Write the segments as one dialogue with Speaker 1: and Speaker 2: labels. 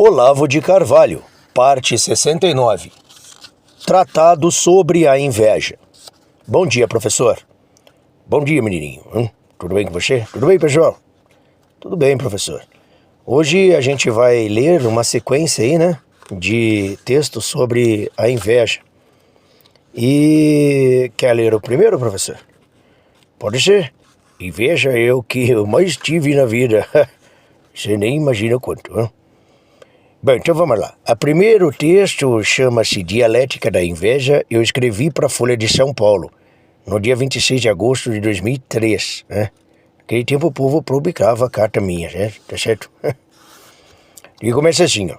Speaker 1: Olavo de Carvalho, parte 69. Tratado sobre a inveja. Bom dia, professor. Bom dia, menininho. Tudo bem com você? Tudo bem, pessoal? Tudo bem, professor. Hoje a gente vai ler uma sequência aí, de textos sobre a inveja. E quer ler o primeiro, professor? Pode ser. Inveja é o que eu mais tive na vida. Você nem imagina quanto, Bom, então vamos lá. O primeiro texto chama-se Dialética da Inveja. Eu escrevi para a Folha de São Paulo, no dia 26 de agosto de 2003, Naquele tempo o povo publicava a carta minha, tá certo? E começa assim,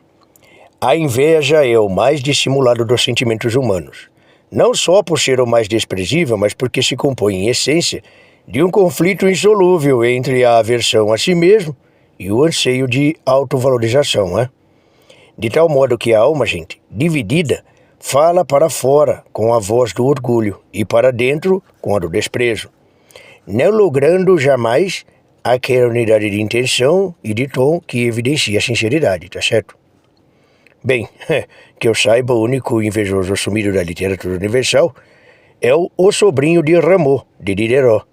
Speaker 1: A inveja é o mais dissimulado dos sentimentos humanos. Não só por ser o mais desprezível, mas porque se compõe, em essência, de um conflito insolúvel entre a aversão a si mesmo e o anseio de autovalorização, De tal modo que a alma, gente, dividida, fala para fora com a voz do orgulho e para dentro com a do desprezo, não logrando jamais aquela unidade de intenção e de tom que evidencia a sinceridade, tá certo? Bem, que eu saiba, o único invejoso sumido da literatura universal é o sobrinho de Rameau, de Diderot,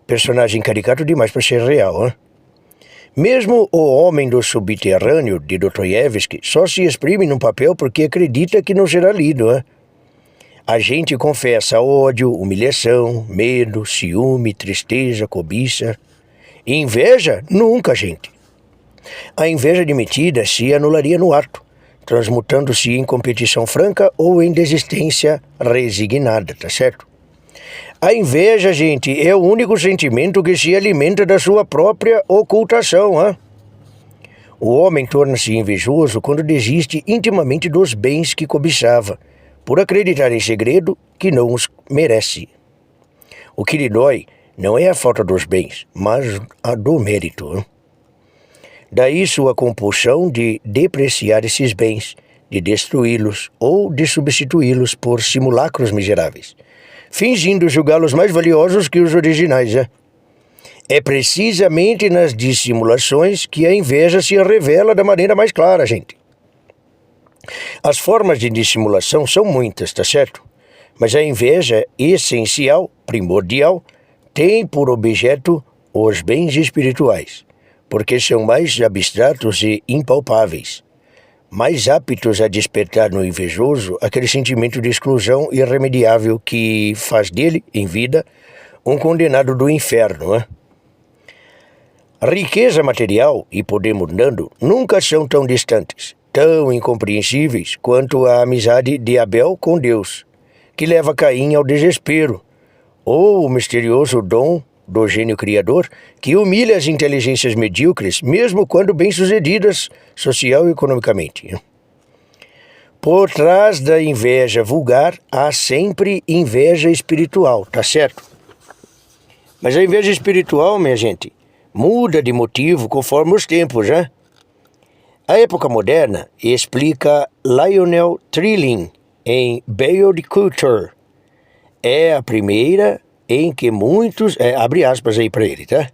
Speaker 1: personagem caricato demais para ser real, Mesmo o homem do subterrâneo, de Dostoiévski, só se exprime num papel porque acredita que não será lido, A gente confessa ódio, humilhação, medo, ciúme, tristeza, cobiça. Inveja? Nunca, gente. A inveja admitida se anularia no ato, transmutando-se em competição franca ou em desistência resignada, tá certo? A inveja, gente, é o único sentimento que se alimenta da sua própria ocultação, O homem torna-se invejoso quando desiste intimamente dos bens que cobiçava, por acreditar em segredo que não os merece. O que lhe dói não é a falta dos bens, mas a do mérito, Daí sua compulsão de depreciar esses bens, de destruí-los ou de substituí-los por simulacros miseráveis, fingindo julgá-los mais valiosos que os originais, É precisamente nas dissimulações que a inveja se revela da maneira mais clara, gente. As formas de dissimulação são muitas, tá certo? Mas a inveja essencial, primordial, tem por objeto os bens espirituais, porque são mais abstratos e impalpáveis, mais aptos a despertar no invejoso aquele sentimento de exclusão irremediável que faz dele, em vida, um condenado do inferno, A riqueza material e poder mundano nunca são tão distantes, tão incompreensíveis quanto a amizade de Abel com Deus, que leva Caim ao desespero, ou o misterioso dom do gênio criador, que humilha as inteligências medíocres, mesmo quando bem-sucedidas social e economicamente. Por trás da inveja vulgar, há sempre inveja espiritual, tá certo? Mas a inveja espiritual, minha gente, muda de motivo conforme os tempos, A época moderna explica Lionel Trilling em Bayeux de Culture. É a primeira em que muitos... abre aspas aí para ele, tá?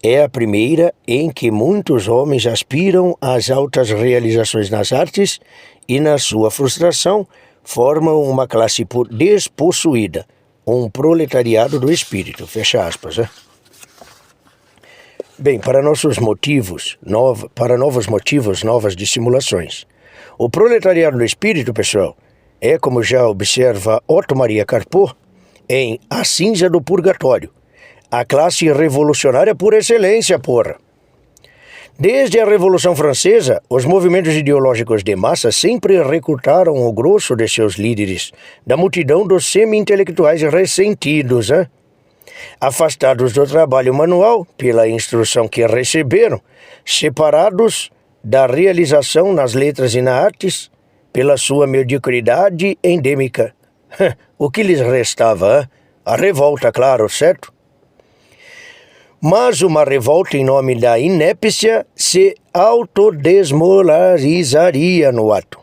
Speaker 1: É a primeira em que muitos homens aspiram às altas realizações nas artes e, na sua frustração, formam uma classe despossuída, um proletariado do espírito, fecha aspas, Bem, para novos motivos, novas dissimulações. O proletariado do espírito, pessoal, é, como já observa Otto Maria Carpo, em A Cinza do Purgatório, a classe revolucionária por excelência, porra. Desde a Revolução Francesa, os movimentos ideológicos de massa sempre recrutaram o grosso de seus líderes da multidão dos semi-intelectuais ressentidos, afastados do trabalho manual pela instrução que receberam, separados da realização nas letras e nas artes pela sua mediocridade endêmica. O que lhes restava? A revolta, claro, certo? Mas uma revolta em nome da inépcia se autodesmoralizaria no ato.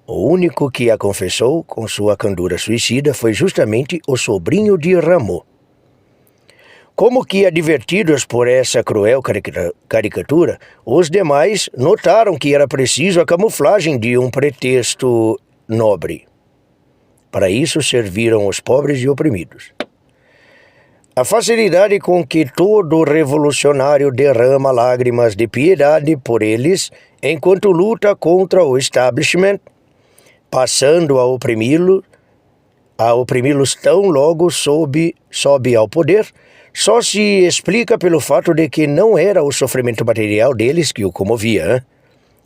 Speaker 1: O único que a confessou com sua candura suicida foi justamente o sobrinho de Rameau. Como que advertidos por essa cruel caricatura, os demais notaram que era preciso a camuflagem de um pretexto nobre. Para isso serviram os pobres e oprimidos. A facilidade com que todo revolucionário derrama lágrimas de piedade por eles, enquanto luta contra o establishment, passando a oprimi-los tão logo sobe ao poder, só se explica pelo fato de que não era o sofrimento material deles que o comovia,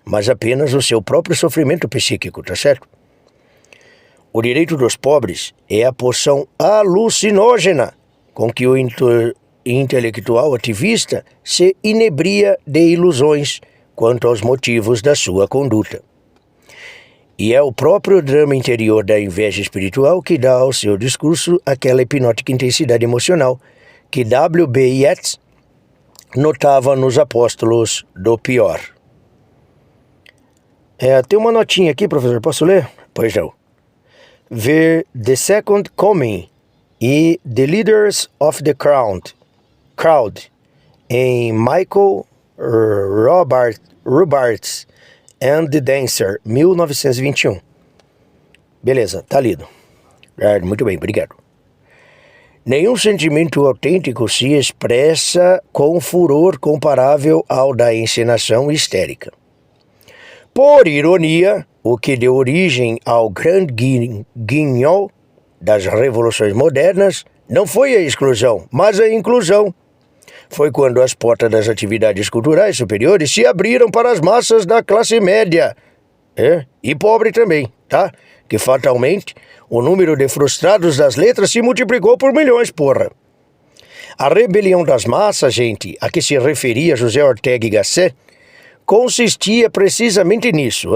Speaker 1: mas apenas o seu próprio sofrimento psíquico, tá certo? O direito dos pobres é a poção alucinógena com que o intelectual ativista se inebria de ilusões quanto aos motivos da sua conduta. E é o próprio drama interior da inveja espiritual que dá ao seu discurso aquela hipnótica intensidade emocional que W.B. Yeats notava nos apóstolos do pior. Tem uma notinha aqui, professor, posso ler? Pois não. The Second Coming e The Leaders of the Crowd, em Michael Robarts and the Dancer, 1921. Beleza, tá lido. Muito bem, obrigado. Nenhum sentimento autêntico se expressa com furor comparável ao da encenação histérica. Por ironia, o que deu origem ao grande guignol das revoluções modernas não foi a exclusão, mas a inclusão. Foi quando as portas das atividades culturais superiores se abriram para as massas da classe média, e pobre também, tá? Que fatalmente o número de frustrados das letras se multiplicou por milhões, porra. A rebelião das massas, gente, a que se referia José Ortega y Gasset, consistia precisamente nisso,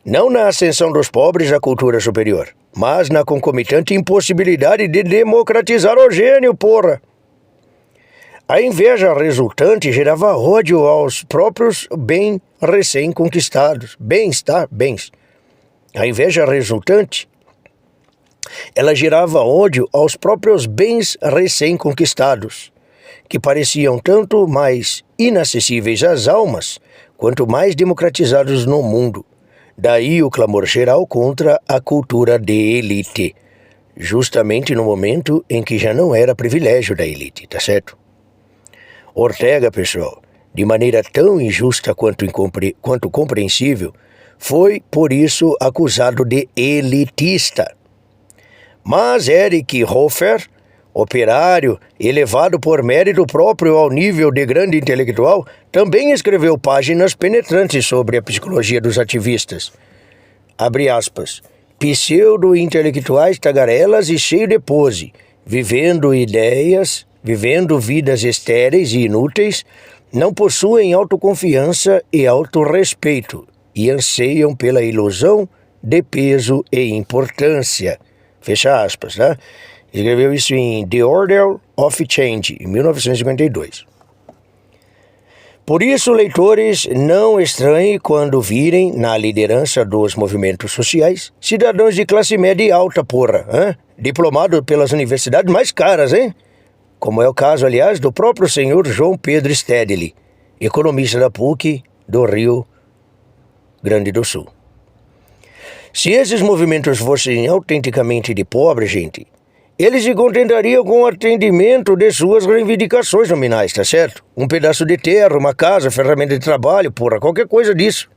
Speaker 1: não na ascensão dos pobres à cultura superior, mas na concomitante impossibilidade de democratizar o gênio, porra. A inveja resultante gerava ódio aos próprios bens recém-conquistados. Bens. A inveja resultante, ela gerava ódio aos próprios bens recém-conquistados, que pareciam tanto mais inacessíveis às almas, quanto mais democratizados no mundo. Daí o clamor geral contra a cultura de elite, justamente no momento em que já não era privilégio da elite, tá certo? Ortega, pessoal, de maneira tão injusta quanto compreensível, foi, por isso, acusado de elitista. Mas Erich Hofer, operário, elevado por mérito próprio ao nível de grande intelectual, também escreveu páginas penetrantes sobre a psicologia dos ativistas. Abre aspas. Pseudo-intelectuais tagarelas e cheio de pose, vivendo vidas estéreis e inúteis, não possuem autoconfiança e autorrespeito e anseiam pela ilusão de peso e importância. Fecha aspas, tá? Escreveu isso em The Order of Change, em 1952. Por isso, leitores, não estranhem quando virem na liderança dos movimentos sociais cidadãos de classe média e alta, porra, diplomados pelas universidades mais caras, como é o caso, aliás, do próprio senhor João Pedro Stedley, economista da PUC do Rio Grande do Sul. Se esses movimentos fossem autenticamente de pobre, gente, eles se contentariam com o atendimento de suas reivindicações nominais, tá certo? Um pedaço de terra, uma casa, ferramenta de trabalho, porra, qualquer coisa disso.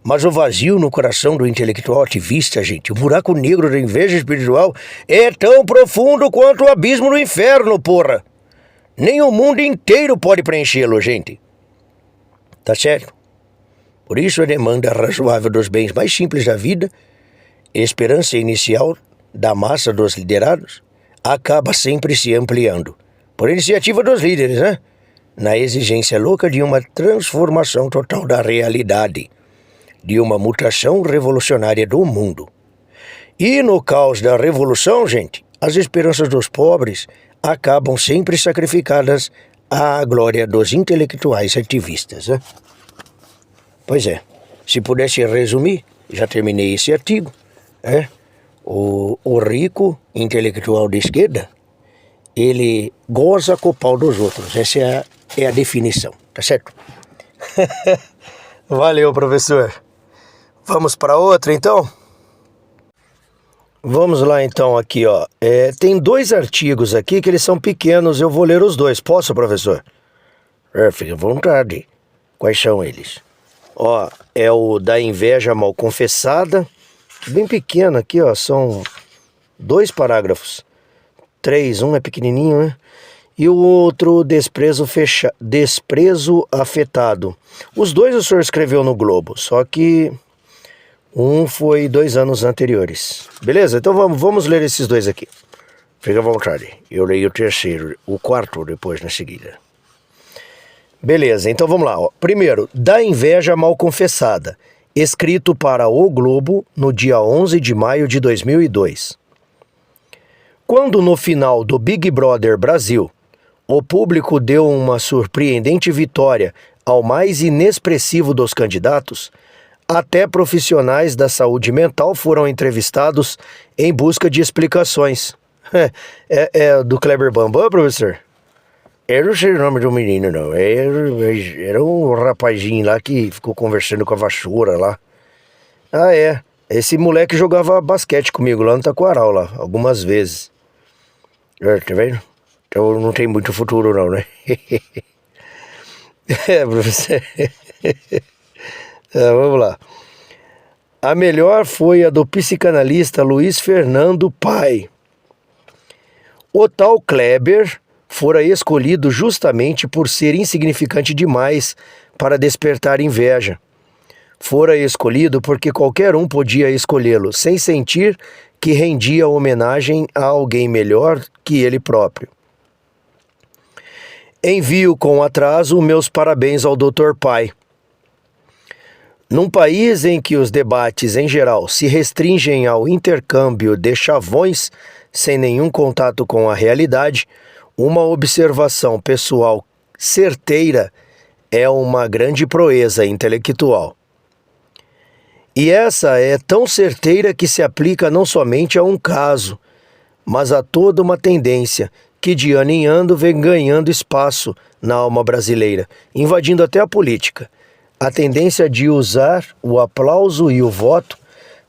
Speaker 1: Mas o vazio no coração do intelectual ativista, gente, o buraco negro da inveja espiritual é tão profundo quanto o abismo do inferno, porra. Nem o mundo inteiro pode preenchê-lo, gente. Tá certo? Por isso a demanda razoável dos bens mais simples da vida, esperança inicial da massa dos liderados, acaba sempre se ampliando, por iniciativa dos líderes, na exigência louca de uma transformação total da realidade, de uma mutação revolucionária do mundo. E no caos da revolução, gente, as esperanças dos pobres acabam sempre sacrificadas à glória dos intelectuais ativistas. Pois é, se pudesse resumir, já terminei esse artigo, o rico intelectual de esquerda ele goza com o pau dos outros. Essa é a definição, tá certo? Valeu, professor. Vamos para outra, então? Vamos lá, então, aqui, ó. Tem 2 artigos aqui que eles são pequenos, eu vou ler os 2. Posso, professor? Fique à vontade. Quais são eles? Ó, é o da inveja mal confessada, bem pequeno aqui, ó, são 2 parágrafos. 3, um é pequenininho, né? E o outro, desprezo afetado. Os 2 o senhor escreveu no Globo, só que um foi 2 anos anteriores. Beleza? Então vamos ler esses 2 aqui. Fica à vontade. Eu leio o terceiro, o quarto depois na seguida. Beleza, então vamos lá. Ó. Primeiro, da inveja mal confessada, escrito para O Globo no dia 11 de maio de 2002. Quando no final do Big Brother Brasil, o público deu uma surpreendente vitória ao mais inexpressivo dos candidatos, até profissionais da saúde mental foram entrevistados em busca de explicações. É do Kleber Bambam, professor? Eu não sei o nome do menino, não. Era um rapazinho lá que ficou conversando com a vassoura lá. Ah, é. Esse moleque jogava basquete comigo lá no Taquaral, lá, algumas vezes. Tá vendo? Então não tem muito futuro, não, né? Professor. Vamos lá. A melhor foi a do psicanalista Luiz Fernando Pai. O tal Kleber fora escolhido justamente por ser insignificante demais para despertar inveja. Fora escolhido porque qualquer um podia escolhê-lo, sem sentir que rendia homenagem a alguém melhor que ele próprio. Envio com atraso meus parabéns ao Dr. Pai. Num país em que os debates, em geral, se restringem ao intercâmbio de chavões sem nenhum contato com a realidade, uma observação pessoal certeira é uma grande proeza intelectual. E essa é tão certeira que se aplica não somente a um caso, mas a toda uma tendência que de ano em ano vem ganhando espaço na alma brasileira, invadindo até a política. A tendência de usar o aplauso e o voto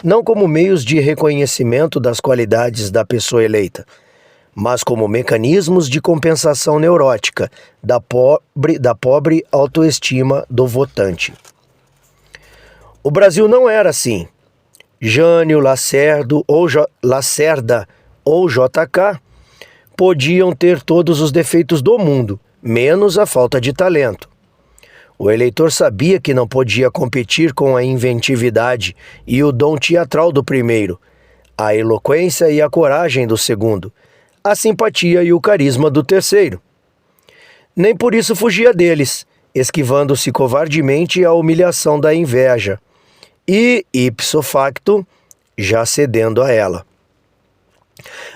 Speaker 1: não como meios de reconhecimento das qualidades da pessoa eleita, mas como mecanismos de compensação neurótica da pobre autoestima do votante. O Brasil não era assim. Jânio, Lacerda ou JK podiam ter todos os defeitos do mundo, menos a falta de talento. O eleitor sabia que não podia competir com a inventividade e o dom teatral do primeiro, a eloquência e a coragem do segundo, a simpatia e o carisma do terceiro. Nem por isso fugia deles, esquivando-se covardemente à humilhação da inveja e, ipso facto, já cedendo a ela.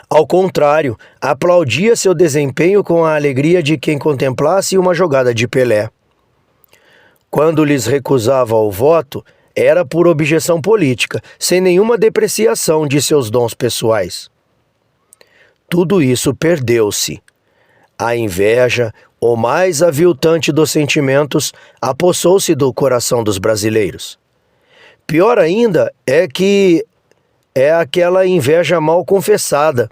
Speaker 1: Ao contrário, aplaudia seu desempenho com a alegria de quem contemplasse uma jogada de Pelé. Quando lhes recusava o voto, era por objeção política, sem nenhuma depreciação de seus dons pessoais. Tudo isso perdeu-se. A inveja, o mais aviltante dos sentimentos, apossou-se do coração dos brasileiros. Pior ainda é que é aquela inveja mal confessada,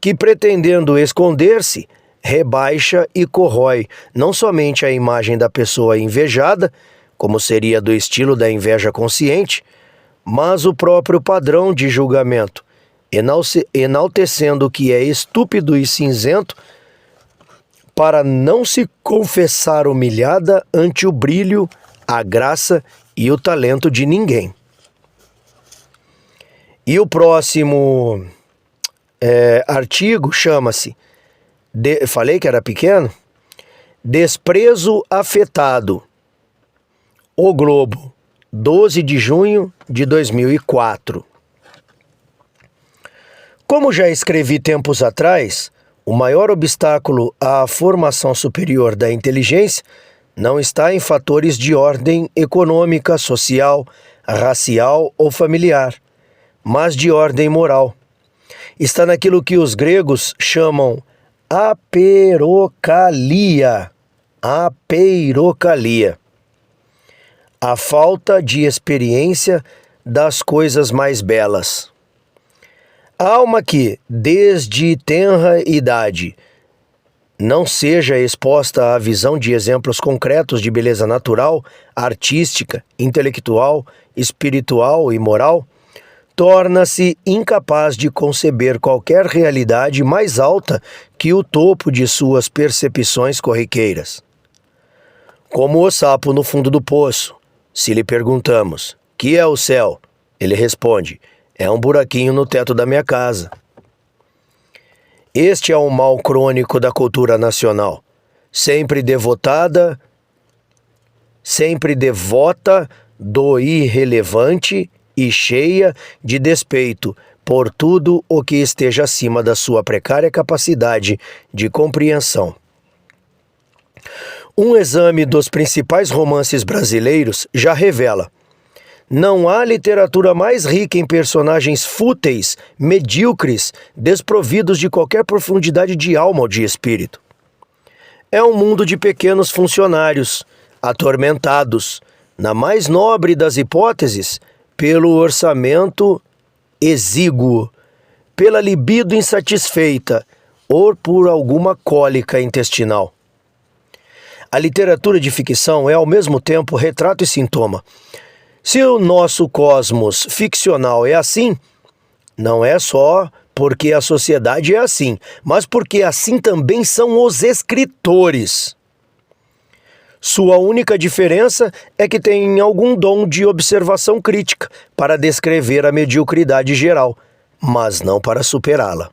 Speaker 1: que pretendendo esconder-se, rebaixa e corrói não somente a imagem da pessoa invejada, como seria do estilo da inveja consciente, mas o próprio padrão de julgamento, enaltecendo o que é estúpido e cinzento, para não se confessar humilhada ante o brilho, a graça e o talento de ninguém. E o próximo artigo chama-se, falei que era pequeno? Desprezo afetado. O Globo, 12 de junho de 2004. Como já escrevi tempos atrás, o maior obstáculo à formação superior da inteligência não está em fatores de ordem econômica, social, racial ou familiar, mas de ordem moral. Está naquilo que os gregos chamam Aperocalia. Apeirocalia. A falta de experiência das coisas mais belas. A alma que, desde tenra idade, não seja exposta à visão de exemplos concretos de beleza natural, artística, intelectual, espiritual e moral, torna-se incapaz de conceber qualquer realidade mais alta que o topo de suas percepções corriqueiras. Como o sapo no fundo do poço, se lhe perguntamos: "Que é o céu?", ele responde: "É um buraquinho no teto da minha casa." Este é um mal crônico da cultura nacional, sempre devota do irrelevante e cheia de despeito por tudo o que esteja acima da sua precária capacidade de compreensão. Um exame dos principais romances brasileiros já revela: não há literatura mais rica em personagens fúteis, medíocres, desprovidos de qualquer profundidade de alma ou de espírito. É um mundo de pequenos funcionários, atormentados, na mais nobre das hipóteses, pelo orçamento exíguo, pela libido insatisfeita ou por alguma cólica intestinal. A literatura de ficção é ao mesmo tempo retrato e sintoma. Se o nosso cosmos ficcional é assim, não é só porque a sociedade é assim, mas porque assim também são os escritores. Sua única diferença é que têm algum dom de observação crítica para descrever a mediocridade geral, mas não para superá-la.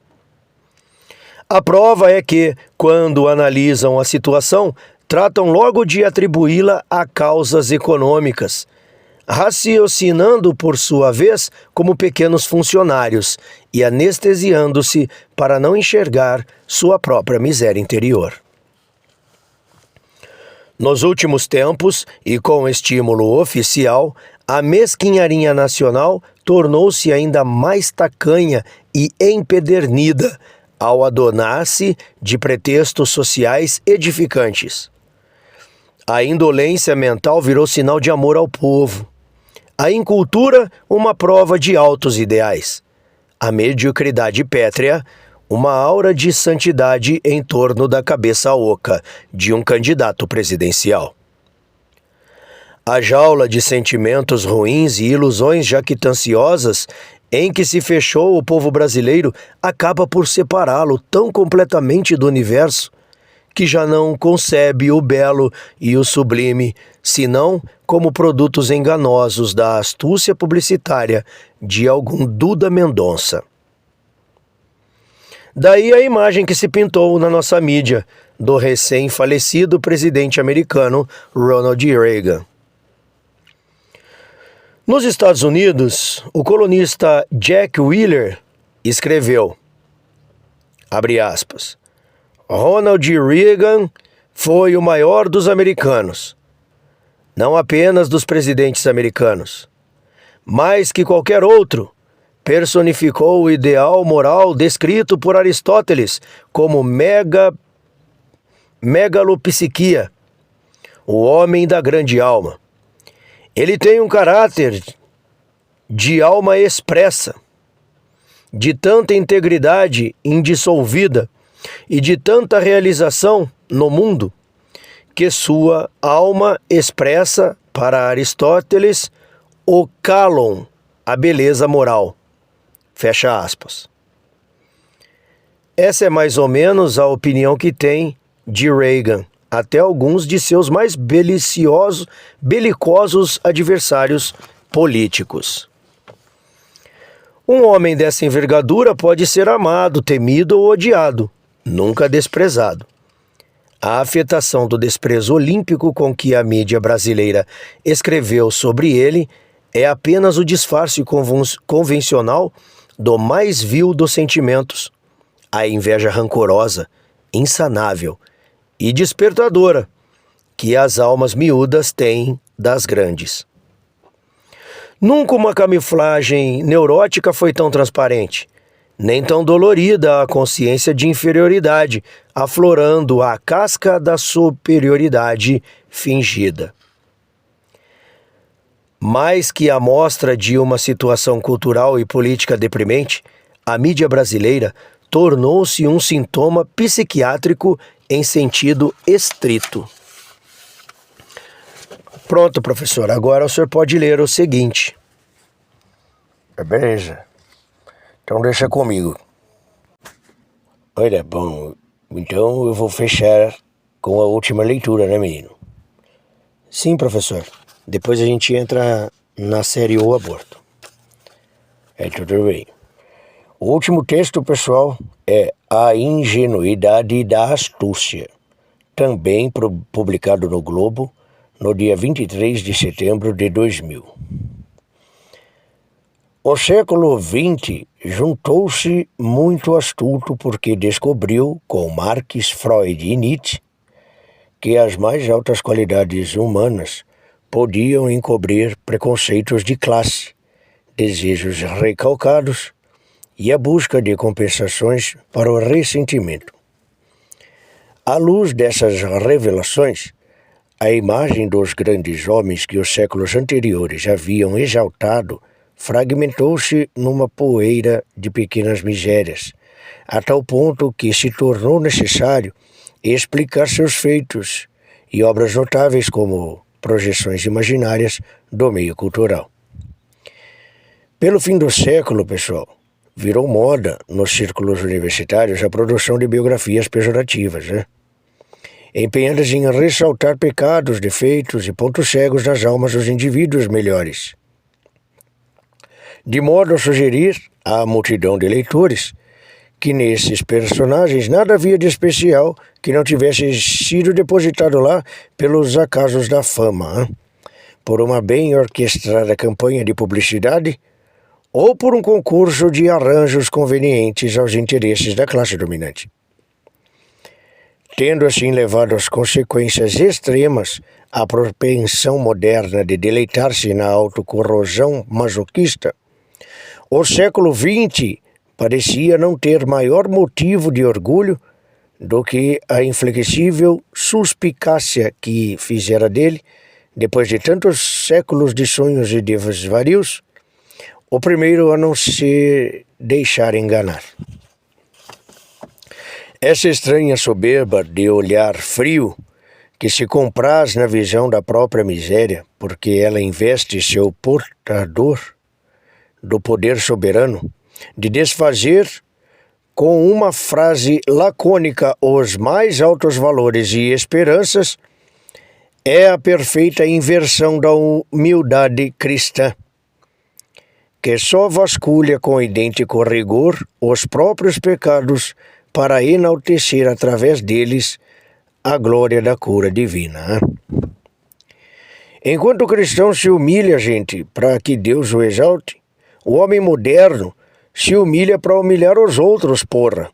Speaker 1: A prova é que, quando analisam a situação, tratam logo de atribuí-la a causas econômicas, raciocinando por sua vez como pequenos funcionários e anestesiando-se para não enxergar sua própria miséria interior. Nos últimos tempos, e com estímulo oficial, a mesquinharia nacional tornou-se ainda mais tacanha e empedernida ao adonar-se de pretextos sociais edificantes. A indolência mental virou sinal de amor ao povo. A incultura, uma prova de altos ideais. A mediocridade pétrea, uma aura de santidade em torno da cabeça oca de um candidato presidencial. A jaula de sentimentos ruins e ilusões jactanciosas em que se fechou o povo brasileiro acaba por separá-lo tão completamente do universo que já não concebe o belo e o sublime, senão como produtos enganosos da astúcia publicitária de algum Duda Mendonça. Daí a imagem que se pintou na nossa mídia do recém-falecido presidente americano Ronald Reagan. Nos Estados Unidos, o colunista Jack Wheeler escreveu, abre aspas, Ronald Reagan foi o maior dos americanos, não apenas dos presidentes americanos, mais que qualquer outro, personificou o ideal moral descrito por Aristóteles como megalopsiquia, o homem da grande alma. Ele tem um caráter de alma expressa, de tanta integridade indissolvida e de tanta realização no mundo, que sua alma expressa para Aristóteles o cálon, a beleza moral. Fecha aspas. Essa é mais ou menos a opinião que tem de Reagan, até alguns de seus mais belicosos adversários políticos. Um homem dessa envergadura pode ser amado, temido ou odiado, nunca desprezado. A afetação do desprezo olímpico com que a mídia brasileira escreveu sobre ele é apenas o disfarce convencional do mais vil dos sentimentos, a inveja rancorosa, insanável e despertadora que as almas miúdas têm das grandes. Nunca uma camuflagem neurótica foi tão transparente, nem tão dolorida a consciência de inferioridade, aflorando a casca da superioridade fingida. Mais que a mostra de uma situação cultural e política deprimente, a mídia brasileira tornou-se um sintoma psiquiátrico em sentido estrito. Pronto, professor. Agora o senhor pode ler o seguinte. Beleza. Então deixa comigo. Olha, bom, então eu vou fechar com a última leitura, né, menino? Sim, professor. Depois a gente entra na série O Aborto. Tudo bem. O último texto, pessoal, é A Ingenuidade da Astúcia, também publicado no Globo, no dia 23 de setembro de 2000. O século XX juntou-se muito astuto porque descobriu, com Marx, Freud e Nietzsche, que as mais altas qualidades humanas podiam encobrir preconceitos de classe, desejos recalcados e a busca de compensações para o ressentimento. À luz dessas revelações, a imagem dos grandes homens que os séculos anteriores haviam exaltado fragmentou-se numa poeira de pequenas misérias, a tal ponto que se tornou necessário explicar seus feitos e obras notáveis como projeções imaginárias do meio cultural. Pelo fim do século, pessoal, virou moda nos círculos universitários a produção de biografias pejorativas, empenhadas em ressaltar pecados, defeitos e pontos cegos nas almas dos indivíduos melhores, de modo a sugerir à multidão de leitores que nesses personagens nada havia de especial que não tivesse sido depositado lá pelos acasos da fama, por uma bem orquestrada campanha de publicidade ou por um concurso de arranjos convenientes aos interesses da classe dominante. Tendo assim levado às consequências extremas a propensão moderna de deleitar-se na autocorrosão masoquista, o século XX parecia não ter maior motivo de orgulho do que a inflexível suspicácia que fizera dele, depois de tantos séculos de sonhos e de desvarios, o primeiro a não se deixar enganar. Essa estranha soberba de olhar frio, que se compraz na visão da própria miséria, porque ela investe seu portador do poder soberano, de desfazer com uma frase lacônica os mais altos valores e esperanças, é a perfeita inversão da humildade cristã, que só vasculha com idêntico rigor os próprios pecados para enaltecer através deles a glória da cura divina. Enquanto o cristão se humilha, gente, para que Deus o exalte, o homem moderno se humilha para humilhar os outros, porra.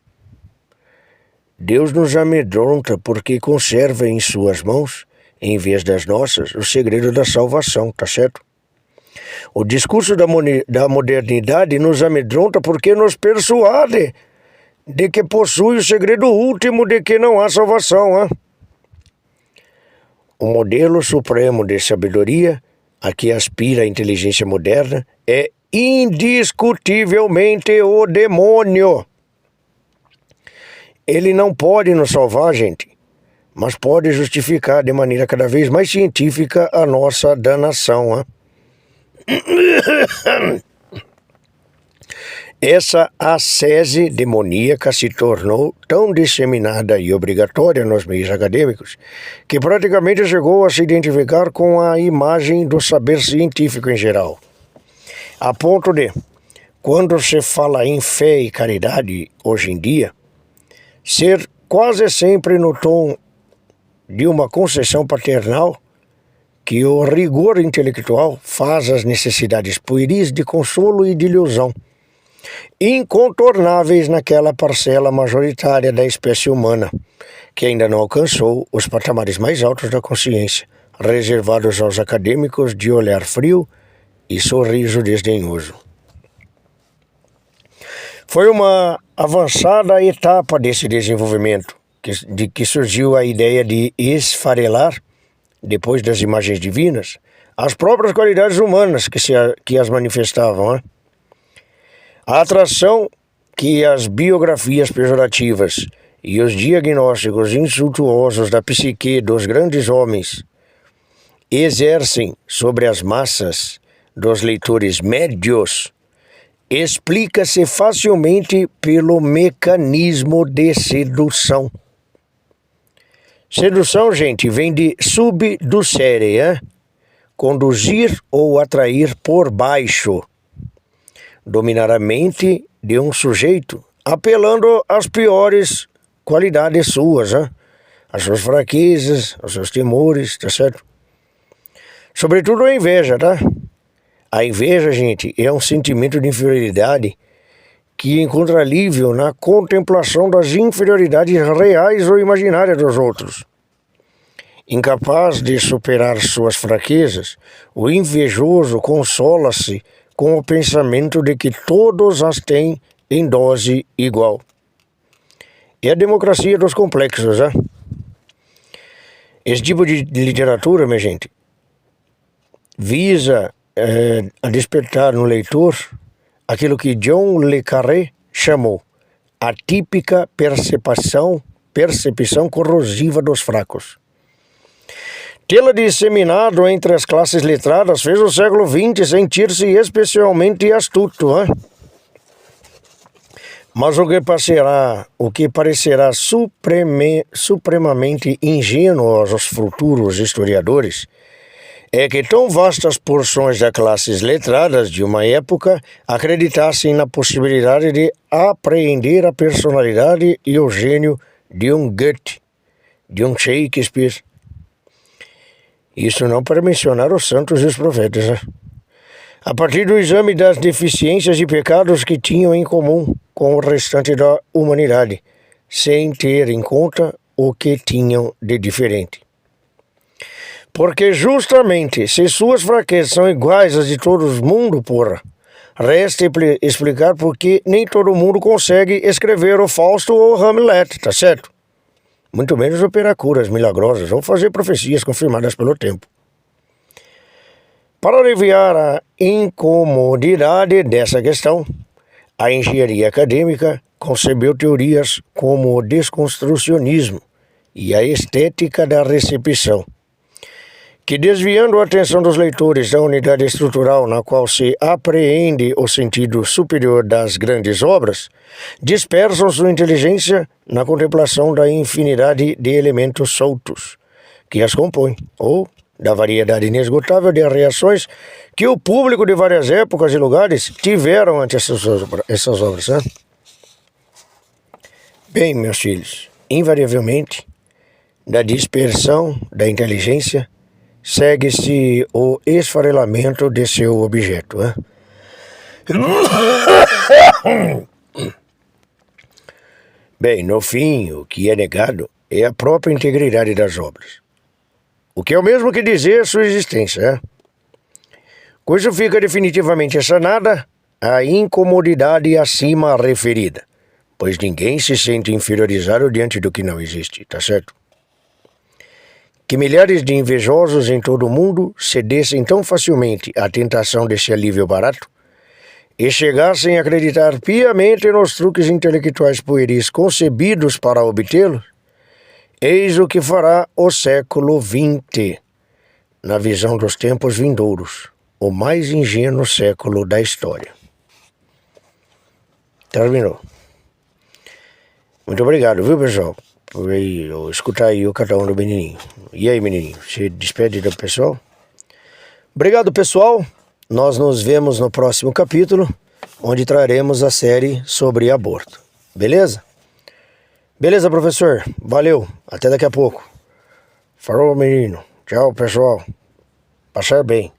Speaker 1: Deus nos amedronta porque conserva em suas mãos, em vez das nossas, o segredo da salvação, tá certo? O discurso da modernidade nos amedronta porque nos persuade de que possui o segredo último de que não há salvação. O modelo supremo de sabedoria a que aspira a inteligência moderna é indiscutivelmente o demônio. Ele não pode nos salvar, gente, mas pode justificar de maneira cada vez mais científica a nossa danação. Essa ascese demoníaca se tornou tão disseminada e obrigatória nos meios acadêmicos que praticamente chegou a se identificar com a imagem do saber científico em geral. A ponto de, quando se fala em fé e caridade hoje em dia, ser quase sempre no tom de uma concessão paternal que o rigor intelectual faz as necessidades pueris de consolo e de ilusão, incontornáveis naquela parcela majoritária da espécie humana, que ainda não alcançou os patamares mais altos da consciência, reservados aos acadêmicos de olhar frio e sorriso desdenhoso. Foi uma avançada etapa desse desenvolvimento de que surgiu a ideia de esfarelar, depois das imagens divinas, as próprias qualidades humanas que as manifestavam. Né? A atração que as biografias pejorativas e os diagnósticos insultuosos da psique dos grandes homens exercem sobre as massas dos leitores médios explica-se facilmente pelo mecanismo de sedução. Sedução, gente, vem de subducere, conduzir ou atrair por baixo, dominar a mente de um sujeito, apelando às piores qualidades suas, as suas fraquezas, os seus temores, tá certo? Sobretudo a inveja, tá? A inveja, gente, é um sentimento de inferioridade que encontra alívio na contemplação das inferioridades reais ou imaginárias dos outros. Incapaz de superar suas fraquezas, o invejoso consola-se com o pensamento de que todos as têm em dose igual. É a democracia dos complexos, Esse tipo de literatura, minha gente, visa a despertar no leitor aquilo que John le Carré chamou a típica percepção corrosiva dos fracos. Tê-la disseminado entre as classes letradas fez o século XX sentir-se especialmente astuto, Mas o que parecerá supremamente ingênuo aos futuros historiadores é que tão vastas porções das classes letradas de uma época acreditassem na possibilidade de apreender a personalidade e o gênio de um Goethe, de um Shakespeare. Isso não para mencionar os santos e os profetas, A partir do exame das deficiências e pecados que tinham em comum com o restante da humanidade, sem ter em conta o que tinham de diferente. Porque justamente se suas fraquezas são iguais às de todo mundo, resta explicar por que nem todo mundo consegue escrever o Fausto ou o Hamlet, tá certo? Muito menos operar curas milagrosas ou fazer profecias confirmadas pelo tempo. Para aliviar a incomodidade dessa questão, a engenharia acadêmica concebeu teorias como o desconstrucionismo e a estética da recepção, que desviando a atenção dos leitores da unidade estrutural na qual se apreende o sentido superior das grandes obras, dispersam sua inteligência na contemplação da infinidade de elementos soltos que as compõem, ou da variedade inesgotável de reações que o público de várias épocas e lugares tiveram ante essas obras. Bem, meus filhos, invariavelmente, da dispersão da inteligência, segue-se o esfarelamento de seu objeto. Bem, no fim, o que é negado é a própria integridade das obras. O que é o mesmo que dizer sua existência. Com isso fica definitivamente sanada a incomodidade acima referida, pois ninguém se sente inferiorizado diante do que não existe, tá certo? Que milhares de invejosos em todo o mundo cedessem tão facilmente à tentação desse alívio barato e chegassem a acreditar piamente nos truques intelectuais pueris concebidos para obtê-los, eis o que fará o século XX, na visão dos tempos vindouros, o mais ingênuo século da história. Terminou. Muito obrigado, viu, pessoal? Por escutar aí o cada um do menininho. E aí, menininho, se despede do pessoal? Obrigado, pessoal. Nós nos vemos no próximo capítulo, onde traremos a série sobre aborto. Beleza? Beleza, professor? Valeu. Até daqui a pouco. Falou, menino. Tchau, pessoal. Passar bem.